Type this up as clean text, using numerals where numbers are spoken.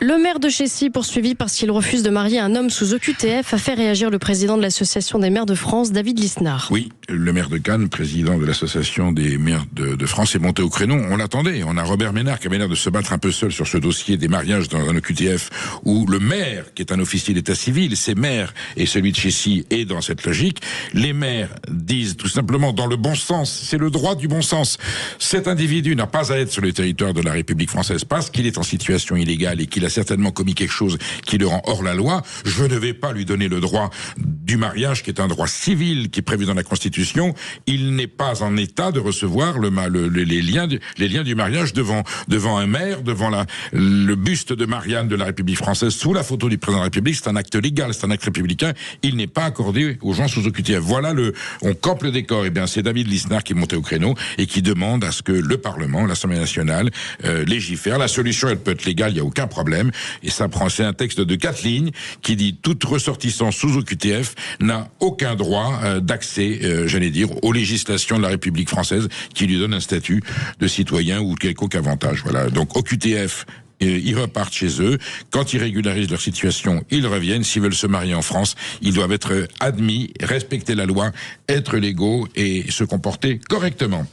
Le maire de Chécy, poursuivi parce qu'il refuse de marier un homme sous OQTF, a fait réagir le président de l'Association des maires de France, David Lisnard. Oui, le maire de Cannes, président de l'Association des maires de France, est monté au créneau. On l'attendait. On a Robert Ménard qui avait l'air de se battre un peu seul sur ce dossier des mariages dans un OQTF, où le maire, qui est un officier d'état civil, ses maires et celui de Chécy est dans cette logique. Les maires disent tout simplement dans le bon sens, c'est le droit du bon sens. Cet individu n'a pas à être sur le territoire de la République française parce qu'il est en situation illégale et qu'il a certainement commis quelque chose qui le rend hors la loi. Je ne vais pas lui donner le droit du mariage, qui est un droit civil qui est prévu dans la Constitution. Il n'est pas en état de recevoir les liens du mariage devant un maire, devant le buste de Marianne de la République française sous la photo du président de la République. C'est un acte légal, c'est un acte républicain. Il n'est pas accordé aux gens sous OQTF. Voilà on campe le décor. Eh bien, c'est David Lisnard qui est monté au créneau et qui demande à ce que le Parlement, l'Assemblée nationale, légifère. La solution, elle peut être légale, il n'y a aucun problème. Et c'est un texte de 4 lignes qui dit toute ressortissant sous OQTF n'a aucun droit d'accès, aux législations de la République française qui lui donnent un statut de citoyen ou quelconque avantage. Voilà. Donc OQTF, ils repartent chez eux. Quand ils régularisent leur situation, ils reviennent. S'ils veulent se marier en France, ils doivent être admis, respecter la loi, être légaux et se comporter correctement.